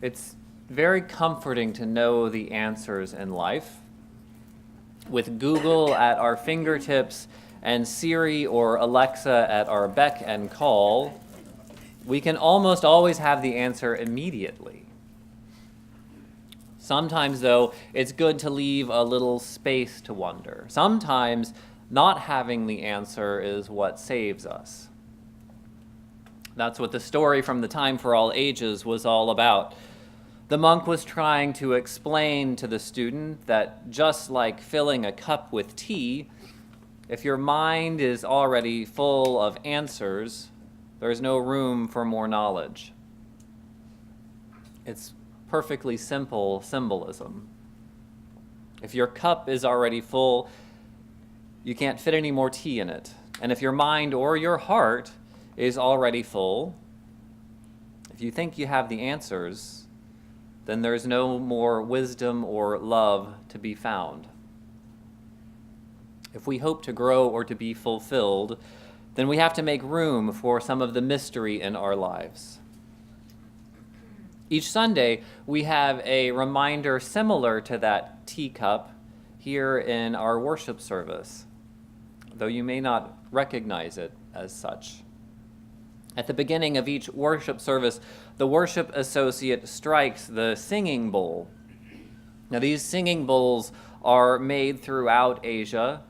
It's very comforting to know the answers in life. With Google at our fingertips and Siri or Alexa at our beck and call, we can almost always have the answer immediately. Sometimes, though, it's good to leave a little space to wonder. Sometimes not having the answer is what saves us. That's what the story from The Time for All Ages was all about. The monk was trying to explain to the student that just like filling a cup with tea, if your mind is already full of answers, there's no room for more knowledge. It's perfectly simple symbolism. If your cup is already full, you can't fit any more tea in it. And if your mind or your heart is already full, if you think you have the answers, then there's no more wisdom or love to be found. If we hope to grow or to be fulfilled, then we have to make room for some of the mystery in our lives. Each Sunday, we have a reminder similar to that teacup here in our worship service, though you may not recognize it as such. At the beginning of each worship service, the worship associate strikes the singing bowl. Now, these singing bowls are made throughout Asia,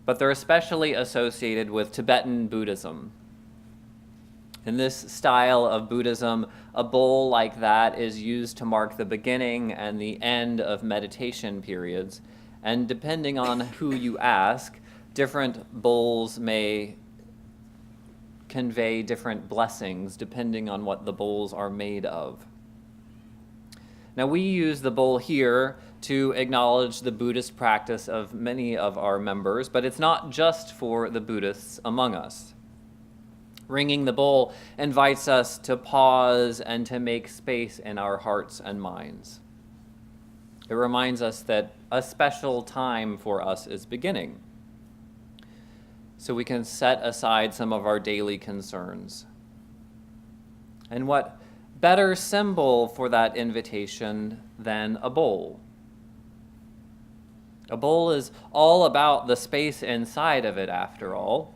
but they're especially associated with Tibetan Buddhism. In this style of Buddhism, a bowl like that is used to mark the beginning and the end of meditation periods, and depending on who you ask, different bowls may convey different blessings depending on what the bowls are made of. Now, we use the bowl here to acknowledge the Buddhist practice of many of our members, but it's not just for the Buddhists among us. Ringing the bowl invites us to pause and to make space in our hearts and minds. It reminds us that a special time for us is beginning, so we can set aside some of our daily concerns. And what better symbol for that invitation than a bowl? A bowl is all about the space inside of it, after all.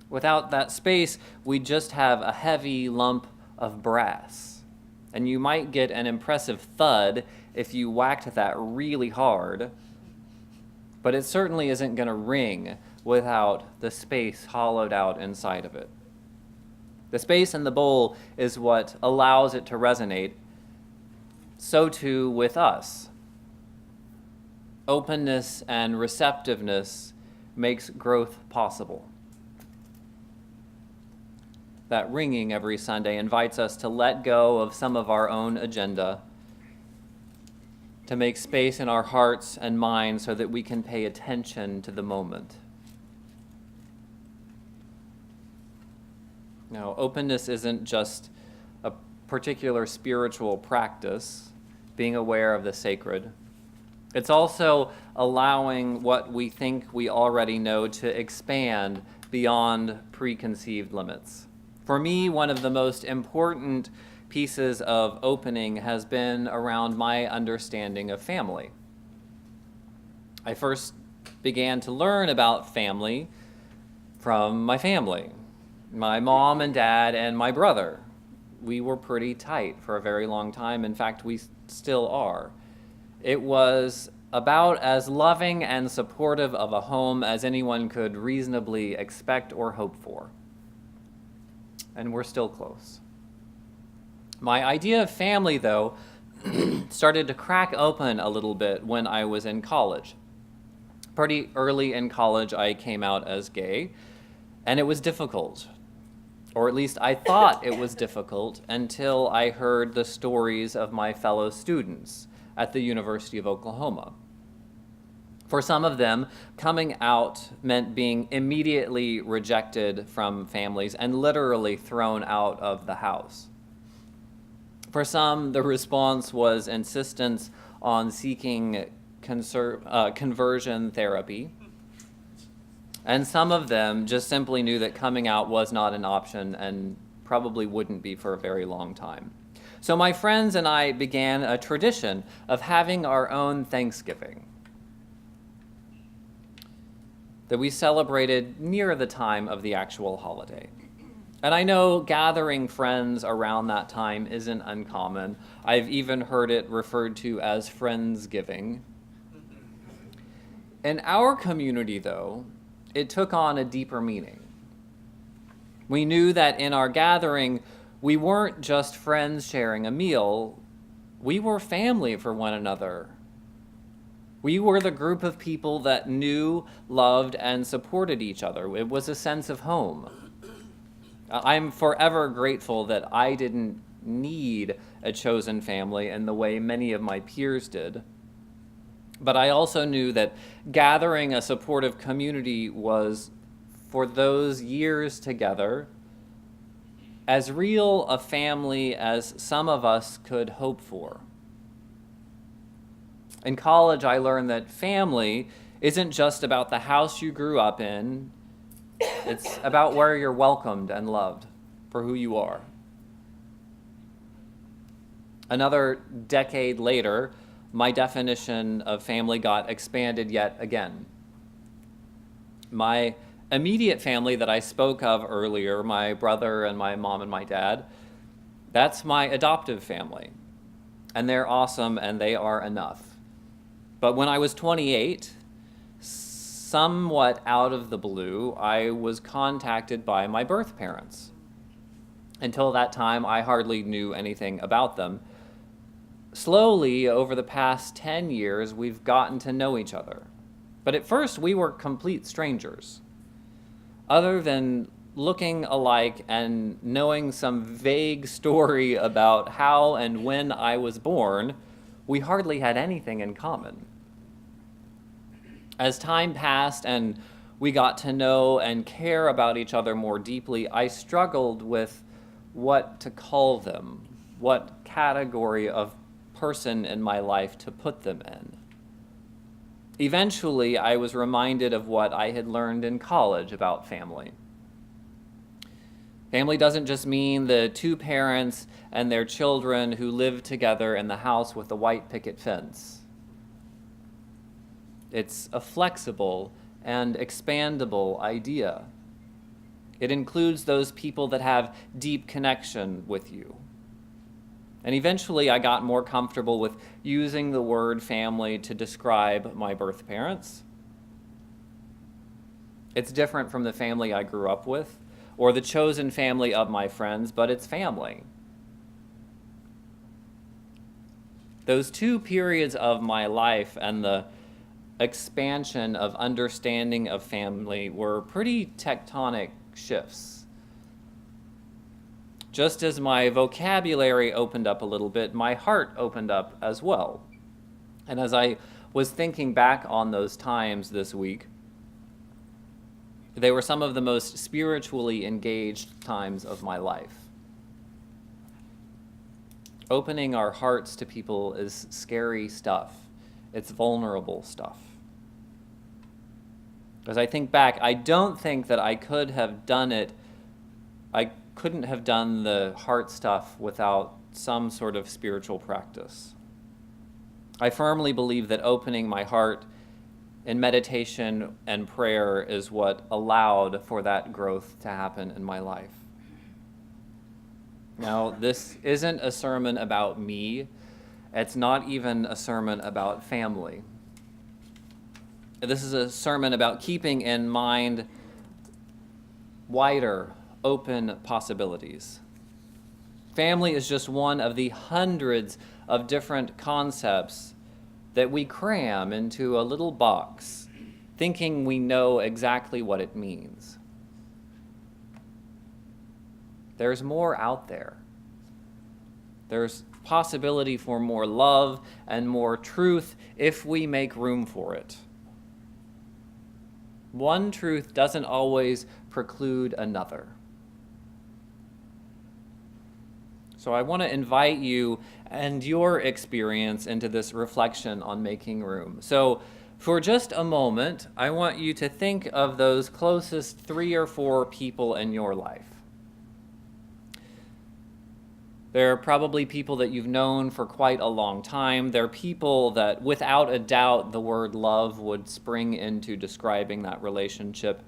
Without that space, we just have a heavy lump of brass. And you might get an impressive thud if you whacked that really hard, but it certainly isn't going to ring without the space hollowed out inside of it. The space in the bowl is what allows it to resonate. So too with us. Openness and receptiveness makes growth possible. That ringing every Sunday invites us to let go of some of our own agenda, to make space in our hearts and minds so that we can pay attention to the moment. Now, openness isn't just a particular spiritual practice, being aware of the sacred. It's also allowing what we think we already know to expand beyond preconceived limits. For me, one of the most important pieces of opening has been around my understanding of family. I first began to learn about family from my family, my mom and dad and my brother. We were pretty tight for a very long time. In fact, we still are. It was about as loving and supportive of a home as anyone could reasonably expect or hope for. And we're still close. My idea of family, though, started to crack open a little bit when I was in college. Pretty early in college, I came out as gay, and it was difficult. Or at least I thought it was difficult until I heard the stories of my fellow students at the University of Oklahoma. For some of them, coming out meant being immediately rejected from families and literally thrown out of the house. For some, the response was insistence on seeking conversion therapy. And some of them just simply knew that coming out was not an option and probably wouldn't be for a very long time. So my friends and I began a tradition of having our own Thanksgiving that we celebrated near the time of the actual holiday. And I know gathering friends around that time isn't uncommon. I've even heard it referred to as Friendsgiving. In our community, though, it took on a deeper meaning. We knew that in our gathering, we weren't just friends sharing a meal, we were family for one another. We were the group of people that knew, loved, and supported each other. It was a sense of home. I'm forever grateful that I didn't need a chosen family in the way many of my peers did. But I also knew that gathering a supportive community was, for those years together, as real a family as some of us could hope for. In college, I learned that family isn't just about the house you grew up in. It's about where you're welcomed and loved for who you are. Another decade later, my definition of family got expanded yet again. My immediate family that I spoke of earlier, my brother and my mom and my dad, that's my adoptive family. And they're awesome and they are enough. But when I was 28, somewhat out of the blue, I was contacted by my birth parents. Until that time, I hardly knew anything about them. Slowly, over the past 10 years, we've gotten to know each other. But at first, we were complete strangers. Other than looking alike and knowing some vague story about how and when I was born, we hardly had anything in common. As time passed and we got to know and care about each other more deeply, I struggled with what to call them, what category of person in my life to put them in. Eventually, I was reminded of what I had learned in college about family. Family doesn't just mean the two parents and their children who live together in the house with the white picket fence. It's a flexible and expandable idea. It includes those people that have deep connection with you. And eventually I got more comfortable with using the word family to describe my birth parents. It's different from the family I grew up with or the chosen family of my friends, but it's family. Those two periods of my life and the expansion of understanding of family were pretty tectonic shifts. Just as my vocabulary opened up a little bit, my heart opened up as well. And as I was thinking back on those times this week, they were some of the most spiritually engaged times of my life. Opening our hearts to people is scary stuff. It's vulnerable stuff. As I think back, I don't think that I could have done it. I couldn't have done the heart stuff without some sort of spiritual practice. I firmly believe that opening my heart in meditation and prayer is what allowed for that growth to happen in my life. Now, this isn't a sermon about me. It's not even a sermon about family. This is a sermon about keeping in mind wider, open possibilities. Family is just one of the hundreds of different concepts that we cram into a little box, thinking we know exactly what it means. There's more out there. There's possibility for more love and more truth if we make room for it. One truth doesn't always preclude another. So I want to invite you and your experience into this reflection on making room. So for just a moment, I want you to think of those closest 3 or 4 people in your life. There are probably people that you've known for quite a long time. They're people that, without a doubt, the word love would spring into describing that relationship.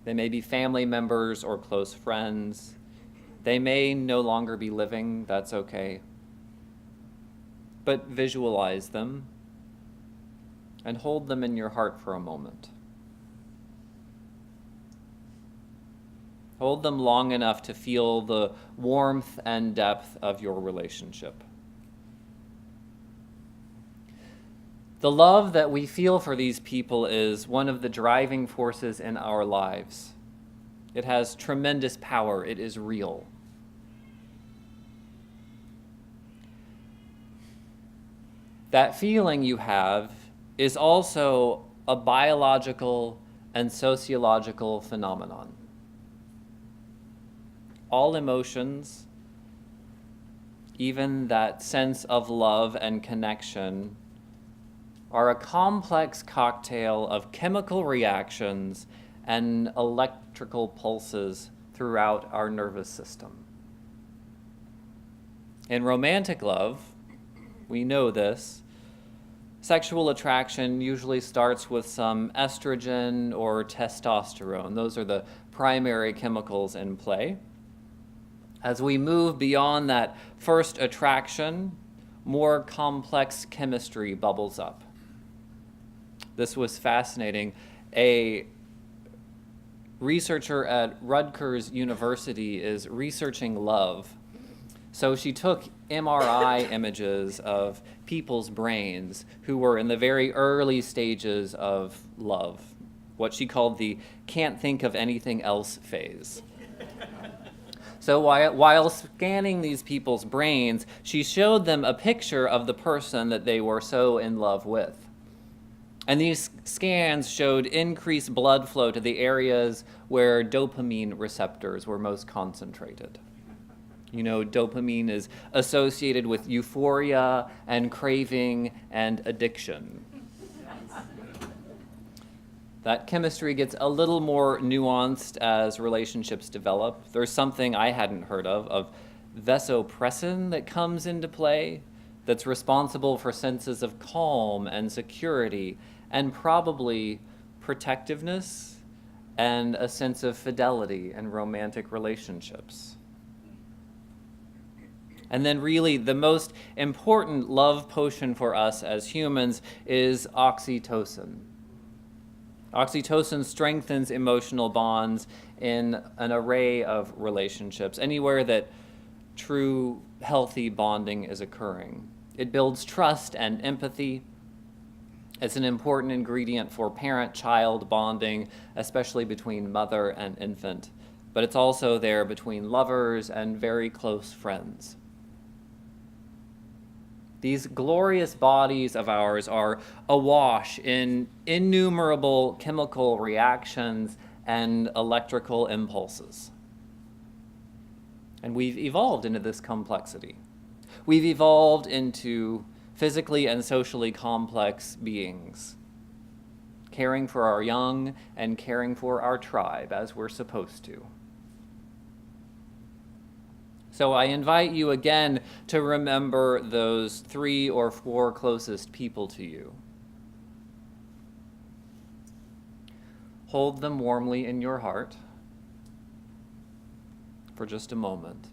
They may be family members or close friends. They may no longer be living. That's okay. But visualize them and hold them in your heart for a moment. Hold them long enough to feel the warmth and depth of your relationship. The love that we feel for these people is one of the driving forces in our lives. It has tremendous power. It is real. That feeling you have is also a biological and sociological phenomenon. All emotions, even that sense of love and connection, are a complex cocktail of chemical reactions and electrical pulses throughout our nervous system. In romantic love, we know this, sexual attraction usually starts with some estrogen or testosterone. Those are the primary chemicals in play. As we move beyond that first attraction, more complex chemistry bubbles up. This was fascinating. A researcher at Rutgers University is researching love. So she took MRI images of people's brains who were in the very early stages of love, what she called the can't think of anything else phase. So while scanning these people's brains, she showed them a picture of the person that they were so in love with. And these scans showed increased blood flow to the areas where dopamine receptors were most concentrated. You know, dopamine is associated with euphoria and craving and addiction. That chemistry gets a little more nuanced as relationships develop. There's something I hadn't heard of vasopressin that comes into play that's responsible for senses of calm and security and probably protectiveness and a sense of fidelity in romantic relationships. And then really the most important love potion for us as humans is oxytocin. Oxytocin strengthens emotional bonds in an array of relationships, anywhere that true healthy bonding is occurring. It builds trust and empathy. It's an important ingredient for parent-child bonding, especially between mother and infant. But it's also there between lovers and very close friends. These glorious bodies of ours are awash in innumerable chemical reactions and electrical impulses. And we've evolved into this complexity. We've evolved into physically and socially complex beings, caring for our young and caring for our tribe as we're supposed to. So I invite you again to remember those 3 or 4 closest people to you. Hold them warmly in your heart for just a moment.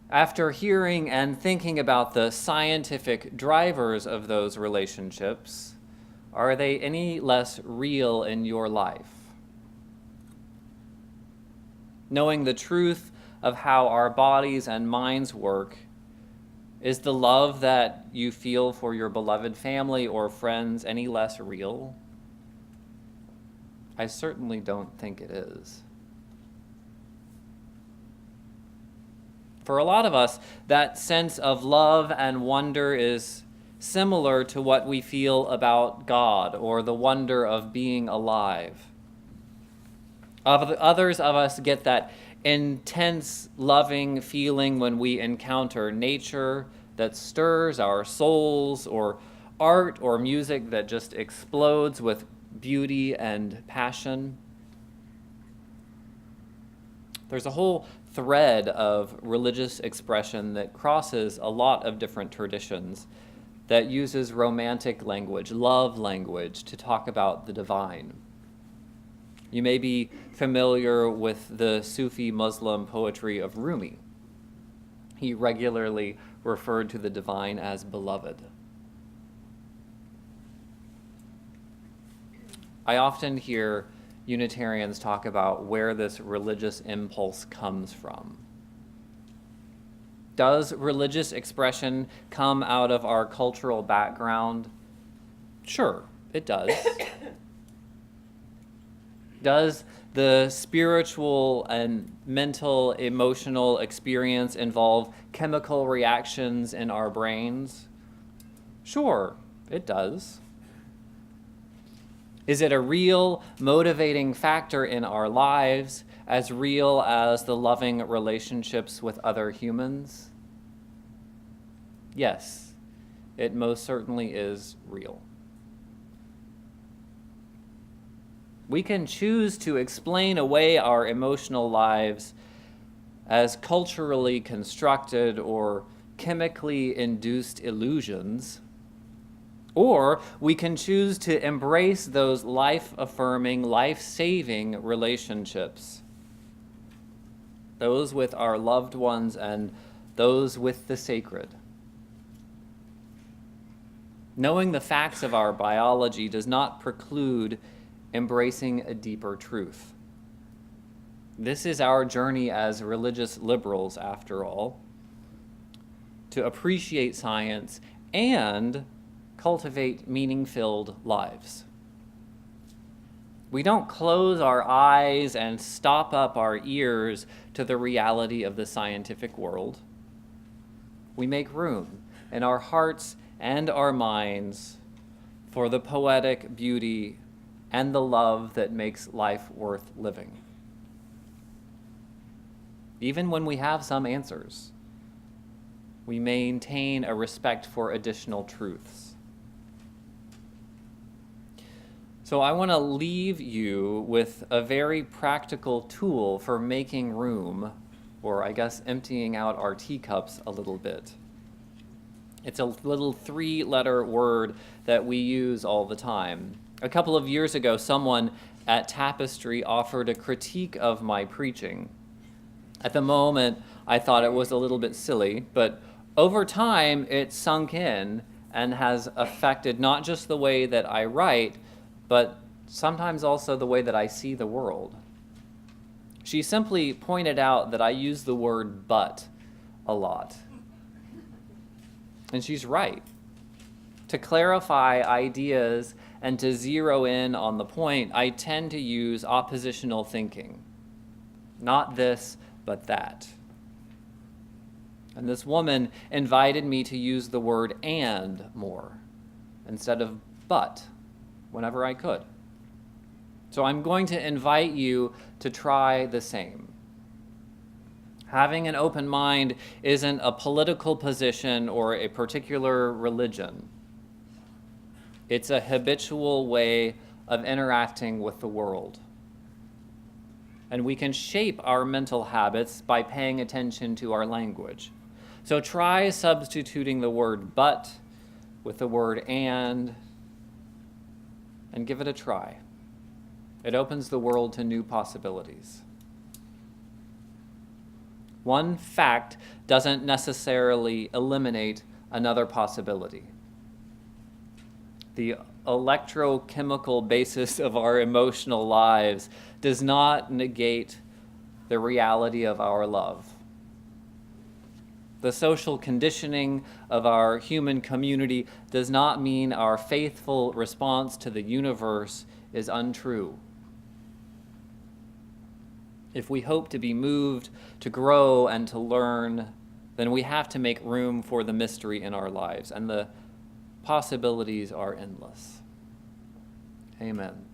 After hearing and thinking about the scientific drivers of those relationships, are they any less real in your life? Knowing the truth of how our bodies and minds work, is the love that you feel for your beloved family or friends any less real? I certainly don't think it is. For a lot of us, that sense of love and wonder is similar to what we feel about God or the wonder of being alive. Others of us get that intense, loving feeling when we encounter nature that stirs our souls, or art or music that just explodes with beauty and passion. There's a whole thread of religious expression that crosses a lot of different traditions that uses romantic language, love language, to talk about the divine. You may be familiar with the Sufi Muslim poetry of Rumi. He regularly referred to the divine as beloved. I often hear Unitarians talk about where this religious impulse comes from. Does religious expression come out of our cultural background? Sure, it does. Does the spiritual and mental, emotional experience involve chemical reactions in our brains? Sure, it does. Is it a real motivating factor in our lives, as real as the loving relationships with other humans? Yes, it most certainly is real. We can choose to explain away our emotional lives as culturally constructed or chemically induced illusions, or we can choose to embrace those life-affirming, life-saving relationships, those with our loved ones and those with the sacred. Knowing the facts of our biology does not preclude embracing a deeper truth. This is our journey as religious liberals, after all, to appreciate science and cultivate meaning-filled lives. We don't close our eyes and stop up our ears to the reality of the scientific world. We make room in our hearts and our minds for the poetic beauty and the love that makes life worth living. Even when we have some answers, we maintain a respect for additional truths. So I want to leave you with a very practical tool for making room, or I guess emptying out our teacups a little bit. It's a little 3-letter word that we use all the time. A couple of years ago, someone at Tapestry offered a critique of my preaching. At the moment, I thought it was a little bit silly, but over time, it sunk in and has affected not just the way that I write, but sometimes also the way that I see the world. She simply pointed out that I use the word but a lot. And she's right. To clarify ideas and to zero in on the point, I tend to use oppositional thinking. Not this, but that. And this woman invited me to use the word and more instead of but whenever I could. So I'm going to invite you to try the same. Having an open mind isn't a political position or a particular religion. It's a habitual way of interacting with the world. And we can shape our mental habits by paying attention to our language. So try substituting the word but with the word and give it a try. It opens the world to new possibilities. One fact doesn't necessarily eliminate another possibility. The electrochemical basis of our emotional lives does not negate the reality of our love. The social conditioning of our human community does not mean our faithful response to the universe is untrue. If we hope to be moved, to grow, and to learn, then we have to make room for the mystery in our lives, and the possibilities are endless. Amen.